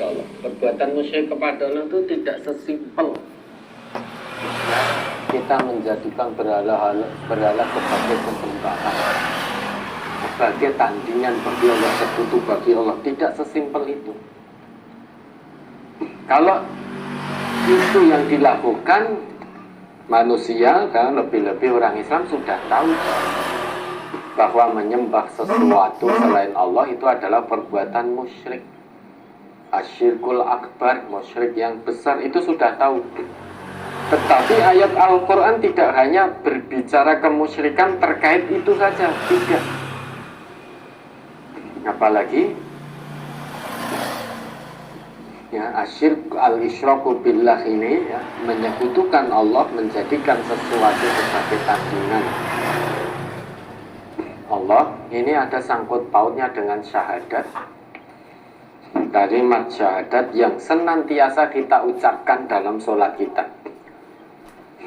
Allah. Perbuatan musyrik kepada Allah itu tidak sesimpel kita menjadikan berhala sebagai sesembahan, sebagai tandingan bagi Allah, sekutu bagi Allah. Tidak sesimpel itu. Kalau itu yang dilakukan manusia, kan, lebih-lebih orang Islam sudah tahu bahwa menyembah sesuatu selain Allah itu adalah perbuatan musyrik. Asyirkul akbar, musyrik yang besar, itu sudah tahu. Tetapi ayat Al-Quran tidak hanya berbicara kemusyrikan terkait itu saja, tidak. Apalagi ya, asyirk al-isyraku billah ini ya, menyekutukan Allah, menjadikan sesuatu sebagai tandingan Allah. Ini ada sangkut pautnya dengan syahadat, kalimat syahadat yang senantiasa kita ucapkan dalam sholat kita.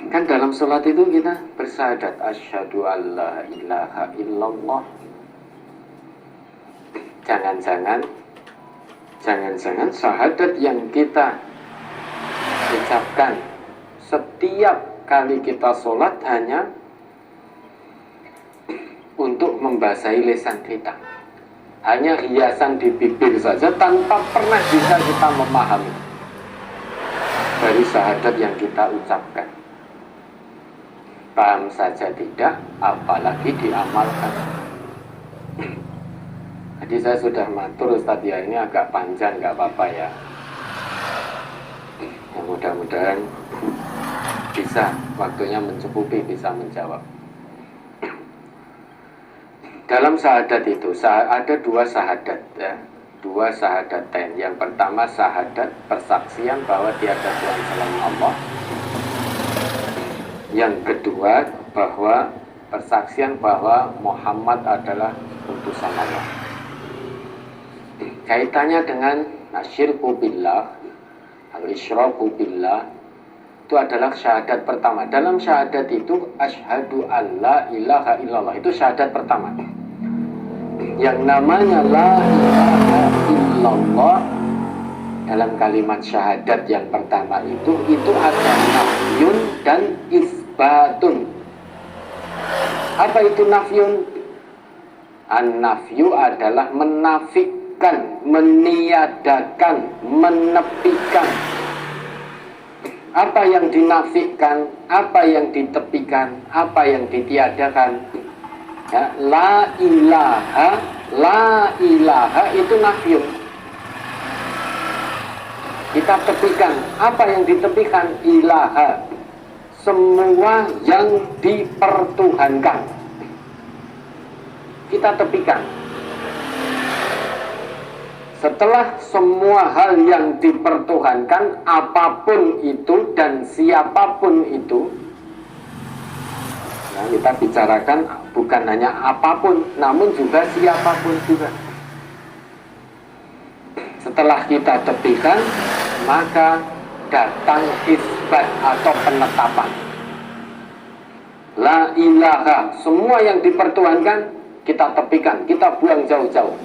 Kan dalam sholat itu kita bersyahadat asyhadu alla ilaha illallah. Jangan-jangan syahadat yang kita ucapkan setiap kali kita sholat hanya untuk membasahi lisan kita, hanya hiasan di bibir saja, tanpa pernah bisa kita memahami dari syahadat yang kita ucapkan. Paham saja tidak, apalagi diamalkan. Jadi saya sudah matur Ustadz ya, ini agak panjang, nggak apa-apa ya. Ya mudah-mudahan bisa, waktunya mencukupi, bisa menjawab. Dalam syahadat itu ada dua syahadat ya, dua syahadatain. Yang pertama syahadat persaksian bahwa tiada Tuhan selain Allah. Yang kedua bahwa persaksian bahwa Muhammad adalah utusan Allah. Kaitannya dengan asyirku billah, al-isyraku billah, itu adalah syahadat pertama. Dalam syahadat itu asyhadu alla ilaha illallah, itu syahadat pertama. Yang namanya la ilaha illallah dalam kalimat syahadat yang pertama itu ada nafyun dan isbatun. Apa itu nafyun? An-nafyu adalah menafikan, meniadakan, menepikan. Apa yang dinafikan, apa yang ditepikan, apa yang ditiadakan. Ya, la ilaha itu nafyun. Kita tepikan. Apa yang ditepikan? Ilaha, semua yang dipertuhankan kita tepikan. Setelah semua hal yang dipertuhankan, apapun itu dan siapapun itu, nah, kita bicarakan bukan hanya apapun, namun juga siapapun juga. Setelah kita tepikan, maka datang isbat atau penetapan. La ilaha, semua yang dipertuhankan kita tepikan, kita buang jauh-jauh.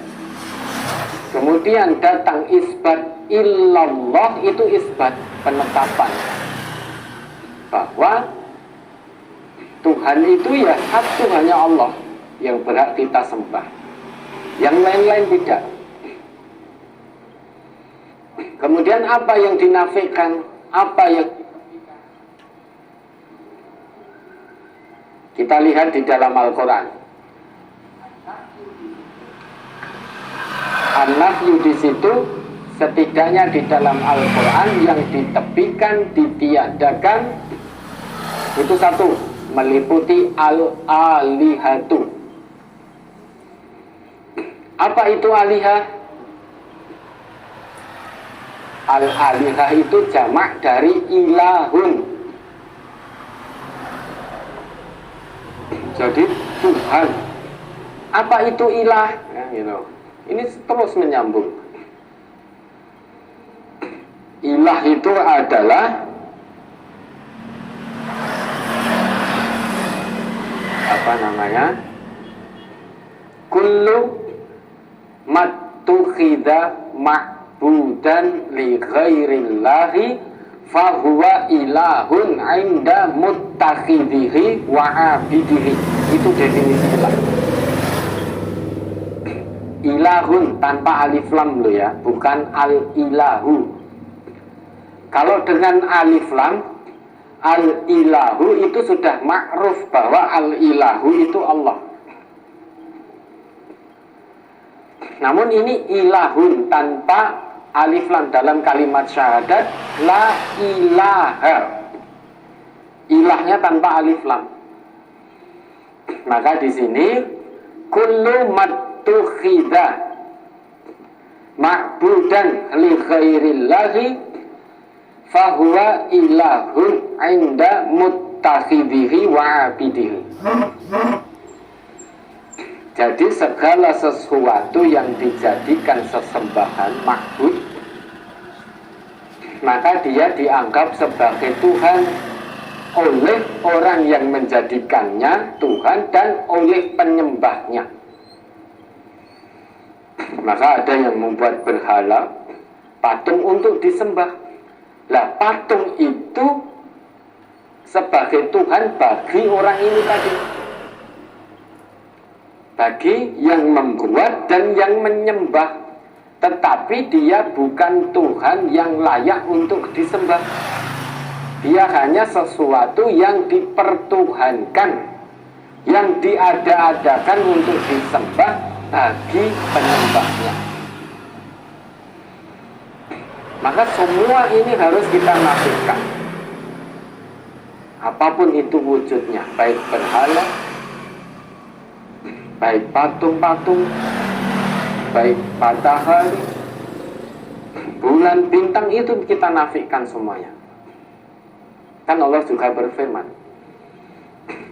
Kemudian datang isbat illallah, itu isbat, penetapan bahwa Tuhan itu ya satu, hanya Allah yang berhak kita sembah, yang lain-lain tidak. Kemudian apa yang dinafikan, apa yang kita lihat di dalam Al-Quran. An-nafyu di situ setidaknya di dalam Al-Quran yang ditepikan, ditiadakan itu satu, meliputi al-alihatu. Apa itu alihah? Al-alihah itu jamak dari ilahun. Jadi Tuhan. Apa itu ilah? Ya, ini terus menyambung. Ilah itu adalah apa namanya? Kullu matukhidha ma'budan li ghairillahi fahuwa ilahun inda muttakhidhihi wa abidihi. Itu definisi ilah. Ilahun tanpa alif lam lo ya, bukan al-ilahu. Kalau dengan alif lam, al-ilahu itu sudah ma'ruf bahwa al-ilahu itu Allah. Namun ini ilahun tanpa alif lam dalam kalimat syahadat, la ilaha. Ilahnya tanpa alif lam. Maka di sini kullu mattukhidha ma'budan li ghairillahi fahuwa ilahun inda muttakhidhihi wa abidihi. Jadi segala sesuatu yang dijadikan sesembahan ma'bud, maka dia dianggap sebagai Tuhan oleh orang yang menjadikannya Tuhan dan oleh penyembahnya. Maka ada yang membuat berhala, patung untuk disembah. Lah patung itu sebagai Tuhan bagi orang ini tadi, bagi yang membuat dan yang menyembah, tetapi dia bukan Tuhan yang layak untuk disembah. Dia hanya sesuatu yang dipertuhankan, yang diada-adakan untuk disembah bagi penyembahnya. Maka semua ini harus kita nafikan. Apapun itu wujudnya, baik berhala, baik patung-patung, baik matahari, bulan, bintang, itu kita nafikan semuanya. Kan Allah juga berfirman,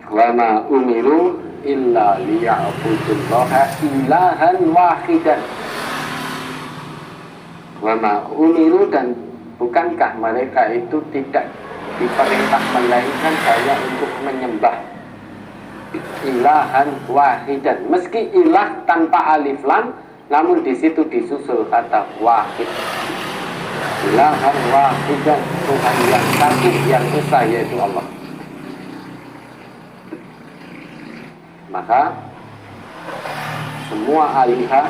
wa ma umiru illa liya'budullaha ilahan wahidan. Wa ma umiru, dan bukankah mereka itu tidak diperintah melainkan hanya untuk menyembah ilahan wahidan. Meski ilah tanpa alif lam, namun di situ disusul kata wahid. Ilahan wahidan, Tuhan yang satu, yang esa, yaitu Allah. Maka semua alihah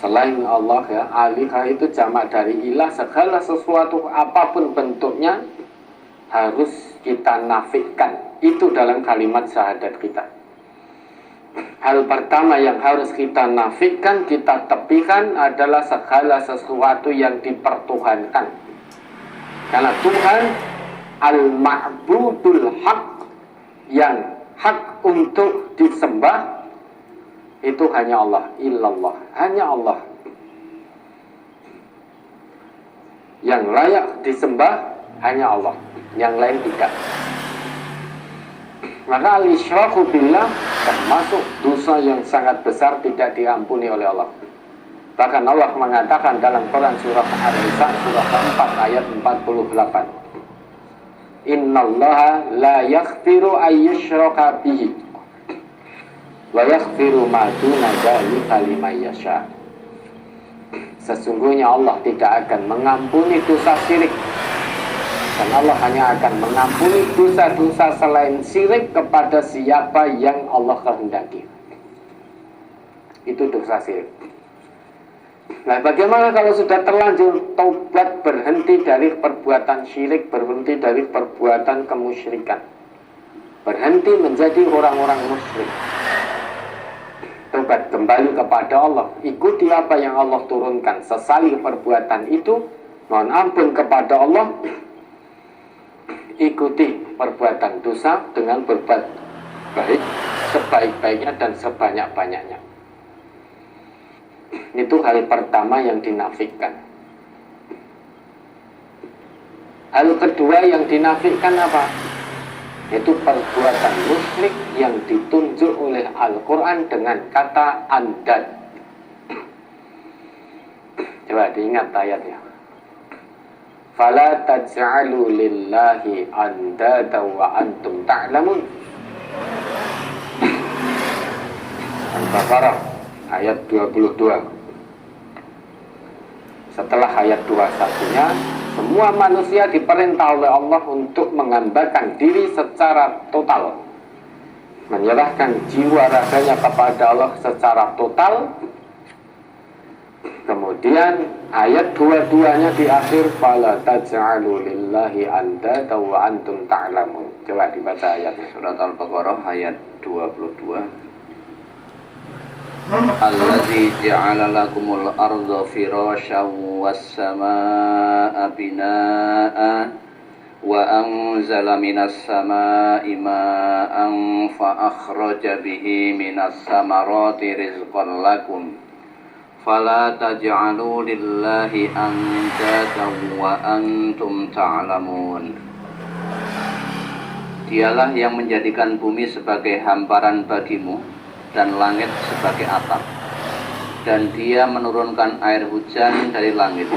selain Allah ya, alihah itu jamak dari ilah. Segala sesuatu apapun bentuknya harus kita nafikan. Itu dalam kalimat syahadat kita. Hal pertama yang harus kita nafikan, kita tepikan adalah segala sesuatu yang dipertuhankan. Karena Tuhan al-ma'budul haq, yang hak untuk disembah, itu hanya Allah, illallah, hanya Allah. Yang layak disembah hanya Allah, yang lain tidak. Maka al-isyraku billah termasuk dosa yang sangat besar, tidak diampuni oleh Allah. Bahkan Allah mengatakan dalam Quran surah An-Nisa surah keempat ayat 48, innallaha la yaghfiru ayyushraka bihi wa yaghfiru ma duna dzalika liman yasha. Sesungguhnya Allah tidak akan mengampuni dosa syirik, dan Allah hanya akan mengampuni dosa-dosa selain syirik kepada siapa yang Allah kehendaki. Itu dosa syirik. Nah, bagaimana kalau sudah terlanjur taubat, berhenti dari perbuatan syirik, berhenti dari perbuatan kemusyrikan, berhenti menjadi orang-orang musyrik, taubat kembali kepada Allah, ikuti apa yang Allah turunkan, sesali perbuatan itu, mohon ampun kepada Allah, ikuti perbuatan dosa dengan berbuat baik sebaik-baiknya dan sebanyak-banyaknya. Itu hal pertama yang dinafikan. Hal kedua yang dinafikan apa? Itu perbuatan musyrik yang ditunjuk oleh Al-Quran dengan kata andad. Coba diingat ayatnya. Fala taj'alu lillahi andada wa antum ta'lamun. Al-Baqarah ayat 22. Setelah ayat 21-nya, semua manusia diperintah oleh Allah untuk menghambakan diri secara total, menyerahkan jiwa raganya kepada Allah secara total. Kemudian ayat 22-nya di akhir, fala taj'alu lillahi andada wa antum ta'lamun. Coba dibaca ayatnya. Surat Al-Baqarah ayat 22. Allazi ja'ala lakumul arda firasyan was samaa'a binaa'a wa anzala minas samaa'i maa'an fa akhraja bihi minas samarati rizqan lakum fala taj'alu lillahi andadan wa antum ta'lamun. Dialah yang menjadikan bumi sebagai hamparan bagimu dan langit sebagai atap, dan dia menurunkan air hujan dari langit,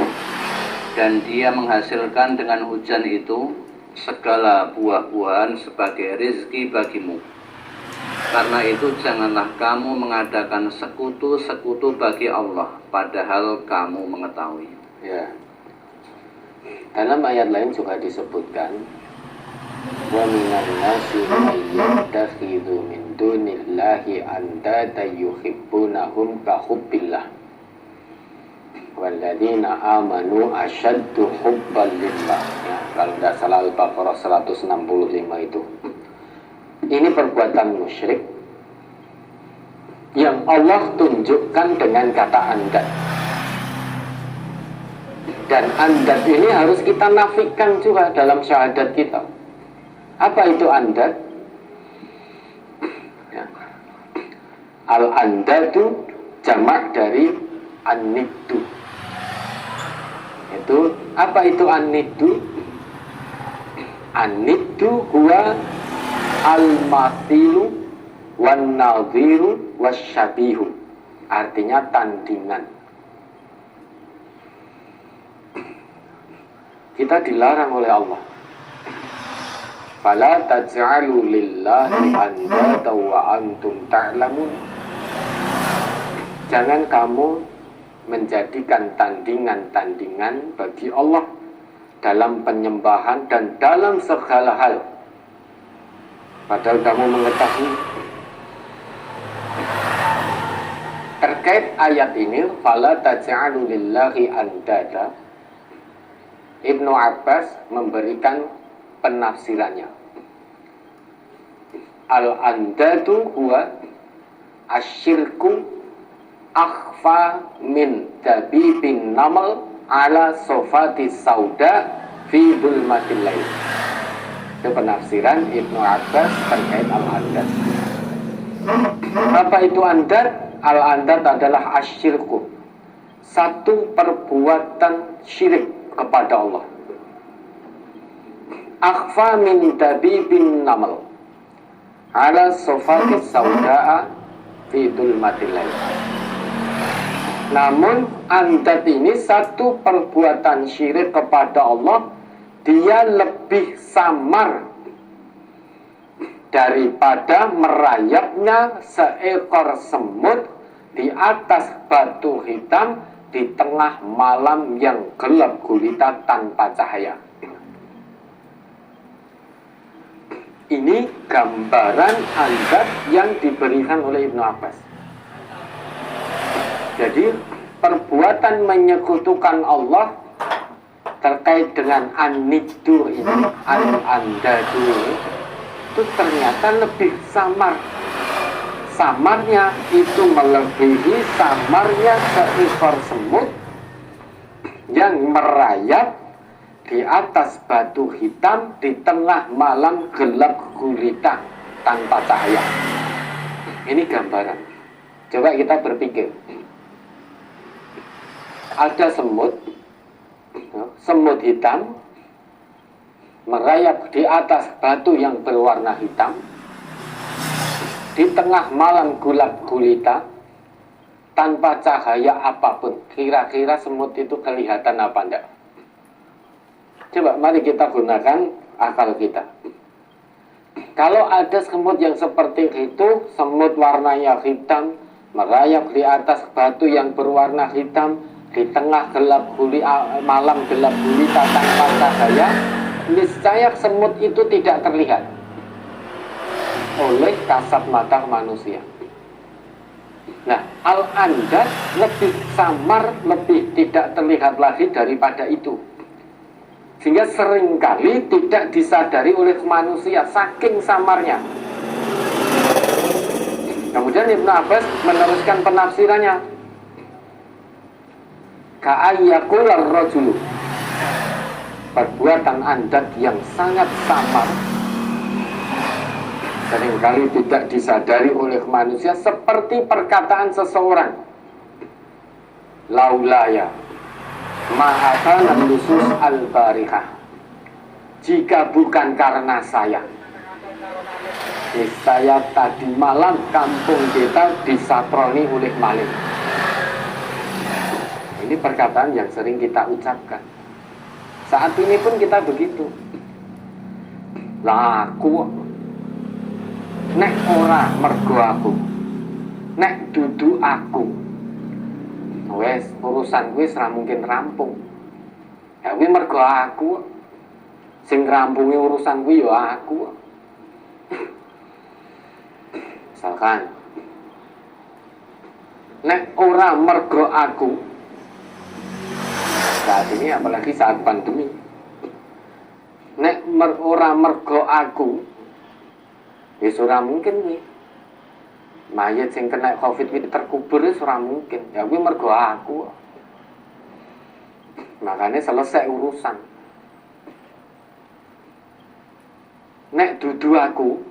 dan dia menghasilkan dengan hujan itu segala buah-buahan sebagai rizki bagimu. Karena itu janganlah kamu mengadakan sekutu-sekutu bagi Allah, padahal kamu mengetahui. Ya. Dalam ayat lain juga disebutkan, wa minan nasi may yattakhidhu min dunillahi andada yuhibbunahum ka hubbillah walladzina amanu asyaddu hubban lillah. Ya, kalau tidak salah Al-Baqarah 165 itu. Ini perbuatan musyrik yang Allah tunjukkan dengan kata andad. Dan andad ini harus kita nafikan juga dalam syahadat kita. Apa itu andad? Ya. Al-andadu jamak dari an-niddu. Itu apa itu an-niddu? An-niddu huwa al-mathilu wan-nadhiru wasyabihu. Artinya tandingan. Kita dilarang oleh Allah, fala taj'alu lillahi andada wa antum ta'lamun. Jangan kamu menjadikan tandingan-tandingan bagi Allah dalam penyembahan dan dalam segala hal, padahal kamu mengetahui. Terkait ayat ini, fala taj'alu lillahi andada, Ibnu Abbas memberikan penafsirannya. Al-andadu huwa asyirku akhfa min dabibin namal ala sofati sauda fi dhulmatil lail. Itu penafsiran Ibnu Abbas terkait al-andad. Apa itu andad? Al-andad adalah asyirku, satu perbuatan syirik kepada Allah. Akhfa min dabibin namal ala sofati sauda'a fi dhulmatil lail. Namun andad ini satu perbuatan syirik kepada Allah, dia lebih samar daripada merayapnya seekor semut di atas batu hitam di tengah malam yang gelap gulita tanpa cahaya. Ini gambaran andad yang diberikan oleh Ibnu Abbas. Jadi perbuatan menyekutukan Allah terkait dengan an-niddu ini, al-andadu itu ternyata lebih samar. Samarnya itu melebihi samarnya seekor semut yang merayap di atas batu hitam di tengah malam gelap gulita tanpa cahaya. Ini gambaran. Coba kita berpikir. Ada semut hitam merayap di atas batu yang berwarna hitam di tengah malam gelap gulita tanpa cahaya apapun. Kira-kira semut itu kelihatan apa enggak? Coba mari kita gunakan akal kita. Kalau ada semut yang seperti itu, semut warnanya hitam merayap di atas batu yang berwarna hitam di tengah gelap malam gelap gulita tanpa cahaya, niscaya semut itu tidak terlihat oleh kasat mata manusia. Nah, al-andad lebih samar, lebih tidak terlihat lagi daripada itu, sehingga seringkali tidak disadari oleh manusia saking samarnya. Kemudian Ibnu Abbas meneruskan penafsirannya, ka'ayyakular rajulu, perbuatan andad yang sangat samar seringkali tidak disadari oleh manusia, seperti perkataan seseorang, laulaya ma'akana nusus al-barihah, jika bukan karena saya tadi malam kampung kita disatroni oleh maling. Ini perkataan yang sering kita ucapkan. Saat ini pun kita begitu. Lah aku nek ora mergo aku, nek dudu aku, wes urusan gue ora mungkin rampung. Ya gue mergo aku, sing rampungi urusan gue ya aku. Misalkan, nek ora mergo aku, saat ini apalagi saat pandemi, nek ora mergo aku, ya ora mungkin nih mayat sing kena covid itu terkubur, ya ora mungkin. Ya gue mergo aku, makanya selesai urusan. Nek dudu aku,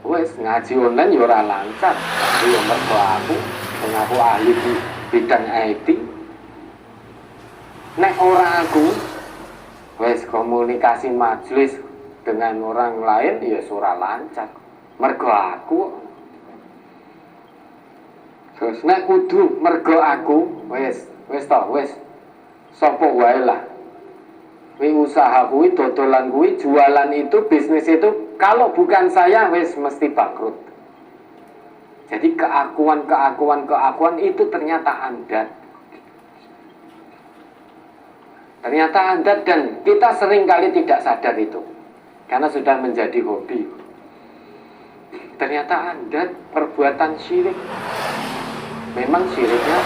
wes ngaji online ya ora lancar. Tapi ya mergo aku, mengaku ahli di bidang IT. Nek ora aku, wes komunikasi majelis dengan orang lain ya ora lancar, mergo aku. Terus nek kudu mergo aku, wes sapa wae lah. Kuwi usaha kuwi, dodolan kuwi, jualan itu, bisnis itu, kalau bukan saya wes mesti bangkrut. Jadi keakuan itu ternyata andad. Ternyata andad, dan kita sering kali tidak sadar itu, karena sudah menjadi hobi. Ternyata andad perbuatan syirik. Memang syiriknya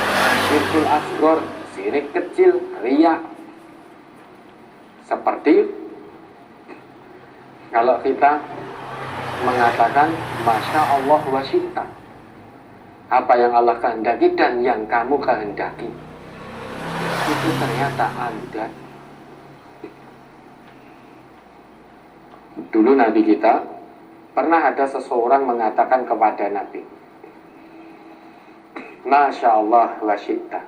syirkul asghar, syirik kecil, riya. Seperti kalau kita mengatakan Masya Allah wa syi'ta, apa yang Allah kehendaki dan yang kamu kehendaki, itu ternyata andad. Dulu Nabi kita pernah ada seseorang mengatakan kepada Nabi, Masya Allah wa syi'ta,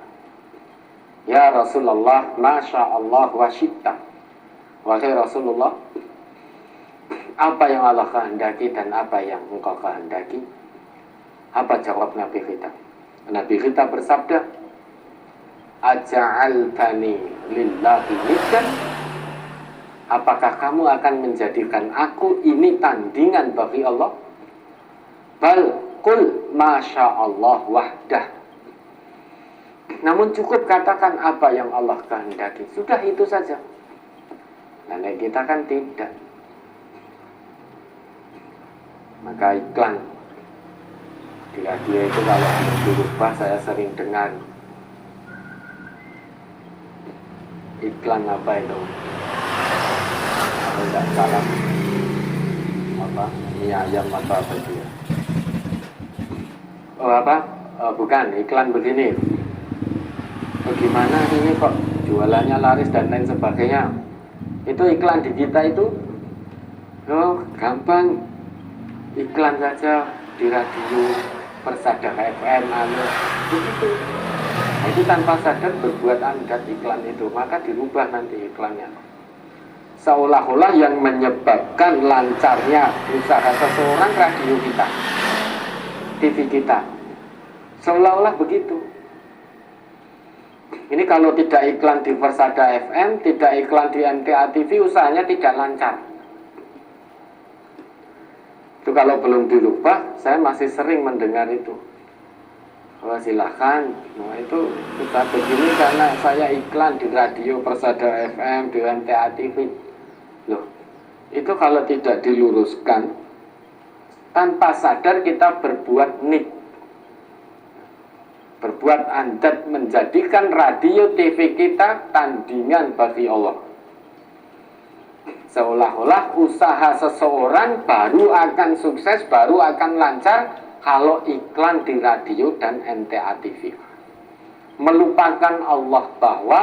ya Rasulullah, Masya Allah wa syi'ta. Wahai Rasulullah, apa yang Allah kehendaki dan apa yang engkau kehendaki? Apa jawab Nabi kita? Nabi kita bersabda, Aja'altani lillahi niddan, apakah kamu akan menjadikan aku ini tandingan bagi Allah? Bal qul masya Allah wahdah. Namun cukup katakan apa yang Allah kehendaki, sudah itu saja. Nah, kita kan tidak. Maka iklan di radio itu kalau dirubah, saya sering dengar iklan apa itu, kalau tidak salah apa, mie ayam atau apa itu ya. Bukan, iklan begini, bagaimana ini kok jualannya laris dan lain sebagainya. Itu iklan di kita itu, oh gampang, iklan saja di radio, Persada FM, begitu. Nah, itu tanpa sadar berbuat andad iklan itu, maka dirubah nanti iklannya. Seolah-olah yang menyebabkan lancarnya usaha seseorang radio kita, TV kita, seolah-olah begitu. Ini kalau tidak iklan di Persada FM, tidak iklan di NTA TV, usahanya tidak lancar. Itu kalau belum dirubah, saya masih sering mendengar itu. Oh, silahkan. Nah, itu kita begini karena saya iklan di radio Persada FM, di MTA TV. Loh, itu kalau tidak diluruskan, tanpa sadar kita berbuat nik, berbuat andat, menjadikan radio TV kita tandingan bagi Allah. Seolah-olah usaha seseorang baru akan sukses, baru akan lancar kalau iklan di radio dan MTA TV. Melupakan Allah bahwa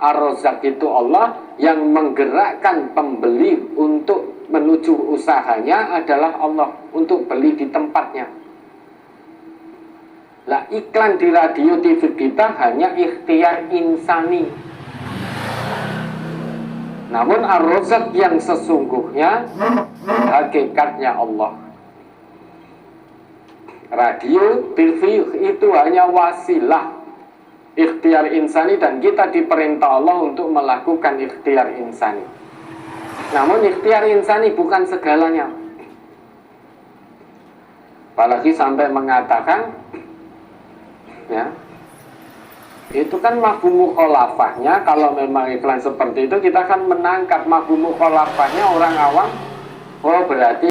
Ar-Razzaq itu Allah, yang menggerakkan pembeli untuk menuju usahanya adalah Allah, untuk beli di tempatnya. Lah, iklan di radio TV kita hanya ikhtiar insani. Namun Ar-Razzaq yang sesungguhnya hakikatnya Allah. Radio, TV itu hanya wasilah ikhtiar insani, dan kita diperintah Allah untuk melakukan ikhtiar insani. Namun ikhtiar insani bukan segalanya. Apalagi sampai mengatakan, ya, itu kan mafhum mukhalafahnya. Kalau memang iklan seperti itu, kita kan menangkap mafhum mukhalafahnya orang awam. Oh, berarti